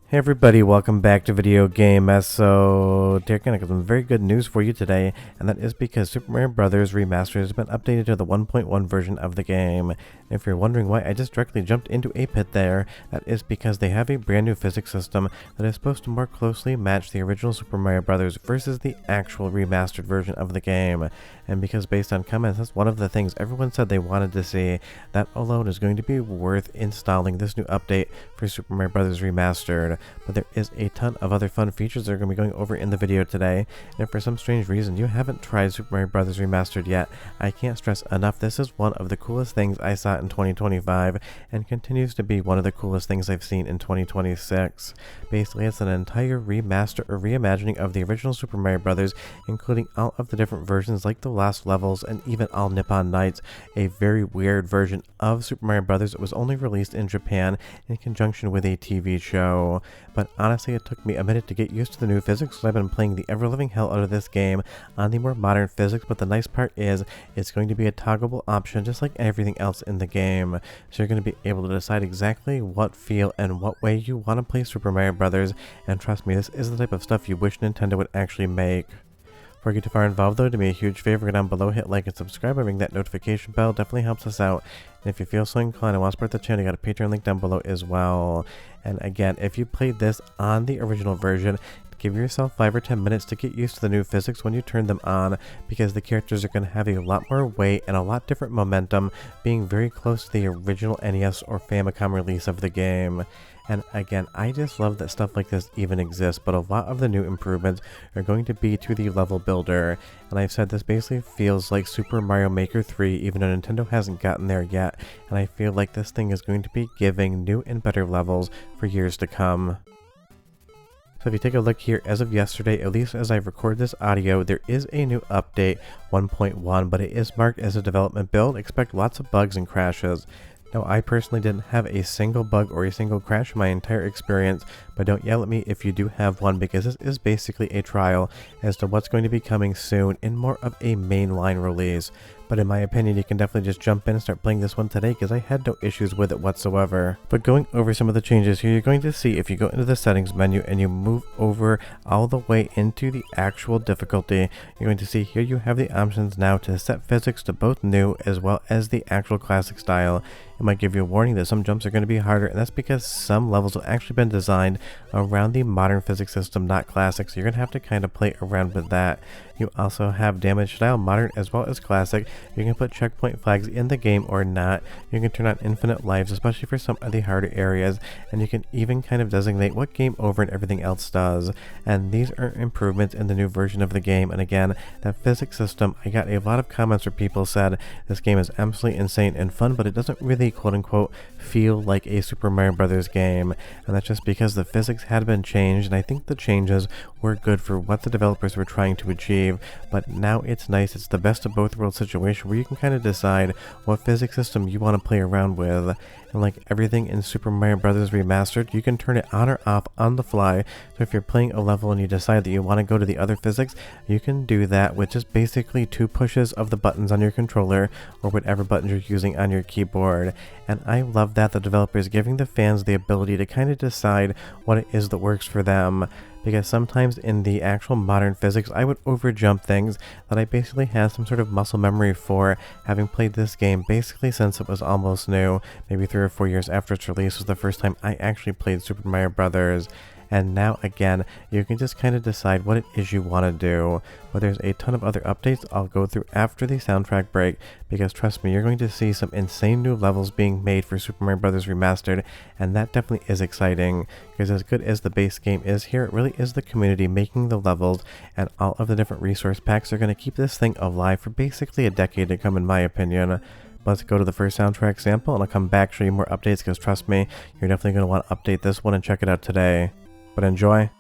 Hey everybody, welcome back to Video Game Mess. So, Derek, I got some very good news for you today, and that is because Super Mario Bros. Remastered has been updated to the 1.1 version of the game. And if you're wondering why I just directly jumped into a pit there, that is because they have a brand new physics system that is supposed to more closely match the original Super Mario Bros. Versus the actual remastered version of the game. And because based on comments, that's one of the things everyone said they wanted to see, that alone is going to be worth installing this new update for Super Mario Bros. Remastered. But there is a ton of other fun features that are going to be going over in the video today, and if for some strange reason you haven't tried Super Mario Bros. Remastered yet, I can't stress enough this is one of the coolest things I saw in 2025, and continues to be one of the coolest things I've seen in 2026. Basically, it's an entire remaster or reimagining of the original Super Mario Bros., including all of the different versions like the Lost Levels and even all Nippon Nights, a very weird version of Super Mario Bros. That was only released in Japan in conjunction with a TV show. But honestly, it took me a minute to get used to the new physics, because I've been playing the ever-living hell out of this game on the more modern physics, but the nice part is it's going to be a toggleable option just like everything else in the game. So you're going to be able to decide exactly what feel and what way you want to play Super Mario Bros. And trust me, this is the type of stuff you wish Nintendo would actually make. Before I get too far involved though, do me a huge favor, go down below, hit like and subscribe, and ring that notification bell, definitely helps us out. And if you feel so inclined and want to support the channel, you got a Patreon link down below as well. And again, if you played this on the original version, give yourself 5 or 10 minutes to get used to the new physics when you turn them on, because the characters are going to have a lot more weight and a lot different momentum, being very close to the original NES or Famicom release of the game. And again, I just love that stuff like this even exists, but a lot of the new improvements are going to be to the level builder. And I've said this basically feels like Super Mario Maker 3, even though Nintendo hasn't gotten there yet, and I feel like this thing is going to be giving new and better levels for years to come. So if you take a look here, as of yesterday, at least as I record this audio, there is a new update, 1.1, but it is marked as a development build. Expect lots of bugs and crashes. Now, I personally didn't have a single bug or a single crash in my entire experience, but don't yell at me if you do have one, because this is basically a trial as to what's going to be coming soon in more of a mainline release. But in my opinion, you can definitely just jump in and start playing this one today, because I had no issues with it whatsoever. But going over some of the changes here, you're going to see if you go into the settings menu and you move over all the way into the actual difficulty, you're going to see here you have the options now to set physics to both new as well as the actual classic style. It might give you a warning that some jumps are going to be harder, and that's because some levels have actually been designed around the modern physics system, not classic, so you're going to have to kind of play around with that. You also have damage style, modern as well as classic. You can put checkpoint flags in the game or not. You can turn on infinite lives, especially for some of the harder areas, and you can even kind of designate what game over and everything else does. And these are improvements in the new version of the game. And again, that physics system, I got a lot of comments where people said this game is absolutely insane and fun, but it doesn't really quote-unquote feel like a Super Mario Bros. Game. And that's just because the physics had been changed, and I think the changes were good for what the developers were trying to achieve. But now it's nice, it's the best of both worlds situation where you can kind of decide what physics system you want to play around with. And like everything in Super Mario Bros. Remastered, you can turn it on or off on the fly. So if you're playing a level and you decide that you want to go to the other physics, you can do that with just basically 2 pushes of the buttons on your controller or whatever buttons you're using on your keyboard. And I love that the developer is giving the fans the ability to kind of decide what it is that works for them. Because sometimes in the actual modern physics, I would overjump things that I basically had some sort of muscle memory for, having played this game basically since it was almost new. Maybe 3 or 4 years after its release was the first time I actually played Super Mario Bros. And now again, you can just kind of decide what it is you want to do. But there's a ton of other updates I'll go through after the soundtrack break, because trust me, you're going to see some insane new levels being made for Super Mario Bros. Remastered, and that definitely is exciting, because as good as the base game is here, it really is the community making the levels, and all of the different resource packs are going to keep this thing alive for basically a decade to come, in my opinion. Let's go to the first soundtrack sample, and I'll come back, show you more updates, because trust me, you're definitely going to want to update this one and check it out today. But enjoy.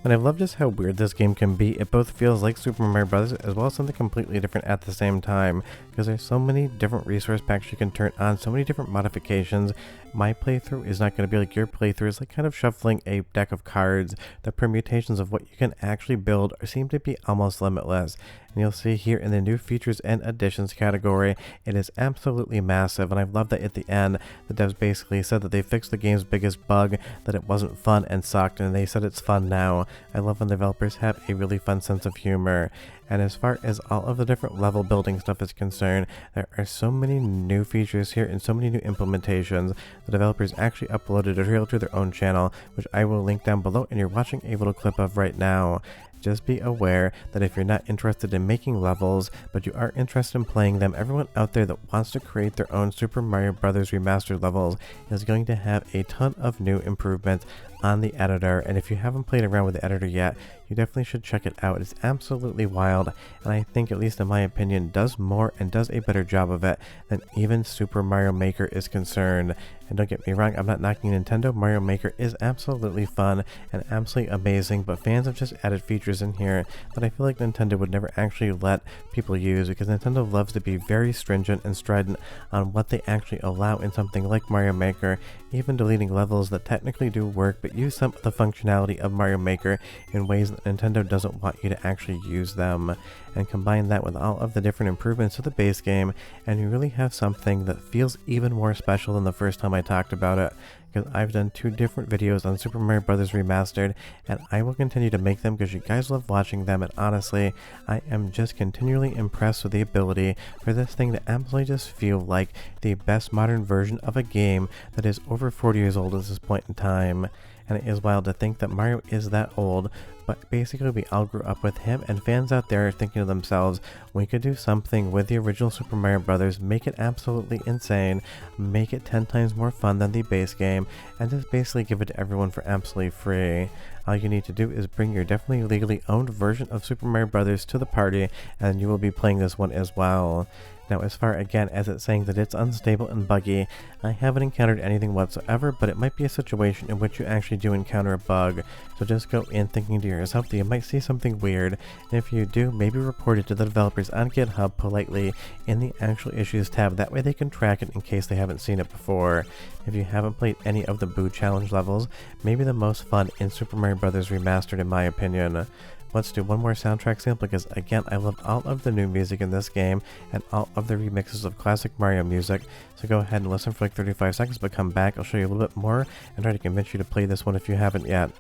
And I love just how weird this game can be. It both feels like Super Mario Bros. As well as something completely different at the same time, because there's so many different resource packs you can turn on, so many different modifications. My playthrough is not going to be like your playthrough. It's like kind of shuffling a deck of cards. The permutations of what you can actually build seem to be almost limitless. And you'll see here in the new features and additions category, it is absolutely massive. And I love that at the end, the devs basically said that they fixed the game's biggest bug, that it wasn't fun and sucked, and they said it's fun now. I love when developers have a really fun sense of humor. And as far as all of the different level building stuff is concerned, there are so many new features here and so many new implementations. The developers actually uploaded a trailer to their own channel, which I will link down below and you're watching a little clip of right now. Just be aware that if you're not interested in making levels, but you are interested in playing them, everyone out there that wants to create their own Super Mario Bros. Remastered levels is going to have a ton of new improvements on the editor. And if you haven't played around with the editor yet, you definitely should check it out. It's absolutely wild, and I think, at least in my opinion, does more and does a better job of it than even Super Mario Maker is concerned. And don't get me wrong, I'm not knocking Nintendo. Mario Maker is absolutely fun and absolutely amazing, but fans have just added features in here that I feel like Nintendo would never actually let people use, because Nintendo loves to be very stringent and strident on what they actually allow in something like Mario Maker, even deleting levels that technically do work but use some of the functionality of Mario Maker in ways that Nintendo doesn't want you to actually use them. And combine that with all of the different improvements to the base game, and you really have something that feels even more special than the first time I talked about it, because I've done 2 different videos on Super Mario Bros. Remastered, and I will continue to make them because you guys love watching them. And honestly, I am just continually impressed with the ability for this thing to absolutely just feel like the best modern version of a game that is over 40 years old at this point in time. And it is wild to think that Mario is that old, but basically we all grew up with him, and fans out there are thinking to themselves, we could do something with the original Super Mario Bros., make it absolutely insane, make it 10 times more fun than the base game, and just basically give it to everyone for absolutely free. All you need to do is bring your definitely legally owned version of Super Mario Bros. To the party, and you will be playing this one as well. Now, as far again as it's saying that it's unstable and buggy, I haven't encountered anything whatsoever, but it might be a situation in which you actually do encounter a bug. So just go in thinking to yourself that you might see something weird, and if you do, maybe report it to the developers on GitHub politely in the actual issues tab. That way they can track it in case they haven't seen it before. If you haven't played any of the Boo Challenge levels, maybe the most fun in Super Mario Bros. Remastered in my opinion. Let's do one more soundtrack sample, because again, I love all of the new music in this game and all of the remixes of classic Mario music. So go ahead and listen for like 35 seconds, but come back, I'll show you a little bit more and try to convince you to play this one if you haven't yet.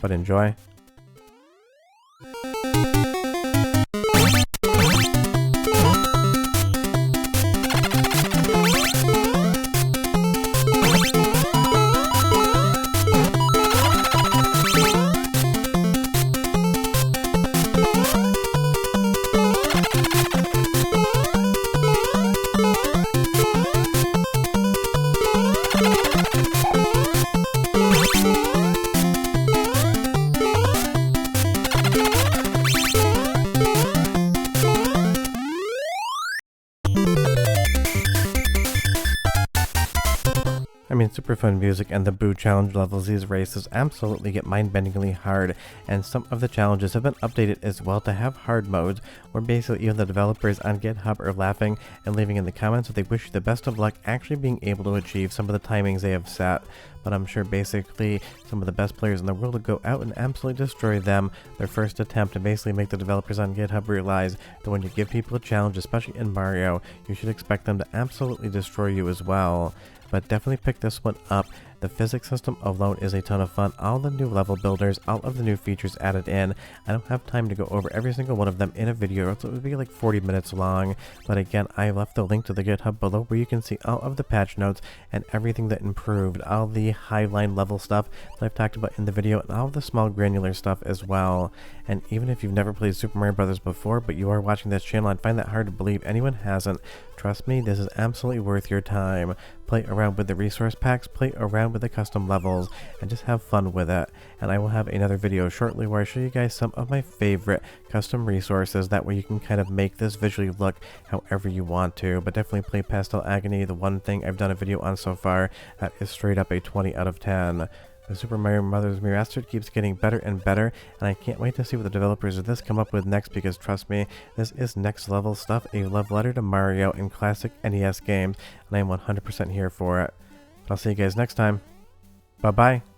But enjoy. I mean, super fun music, and the Boo Challenge levels, these races absolutely get mind-bendingly hard, and some of the challenges have been updated as well to have hard modes, where basically even the developers on GitHub are laughing and leaving in the comments that they wish you the best of luck actually being able to achieve some of the timings they have set. But I'm sure basically some of the best players in the world will go out and absolutely destroy them their first attempt, and basically make the developers on GitHub realize that when you give people a challenge, especially in Mario, you should expect them to absolutely destroy you as well. But definitely pick this one up. The physics system alone is a ton of fun. All the new level builders, all of the new features added in. I don't have time to go over every single one of them in a video, so it would be like 40 minutes long. But again, I left the link to the GitHub below where you can see all of the patch notes and everything that improved, all the highline level stuff that I've talked about in the video, and all of the small granular stuff as well. And even if you've never played Super Mario Bros. Before, but you are watching this channel, I find that hard to believe anyone hasn't. Trust me, this is absolutely worth your time. Play around with the resource packs, play around with the custom levels, and just have fun with it. And I will have another video shortly where I show you guys some of my favorite custom resources. That way you can kind of make this visually look however you want to. But definitely play Pastel Agony, the one thing I've done a video on so far that is straight up a 20 out of 10. The Super Mario Bros. Remastered keeps getting better and better, and I can't wait to see what the developers of this come up with next, because trust me, this is next level stuff, a love letter to Mario in classic NES games, and I am 100% here for it. But I'll see you guys next time. Bye bye.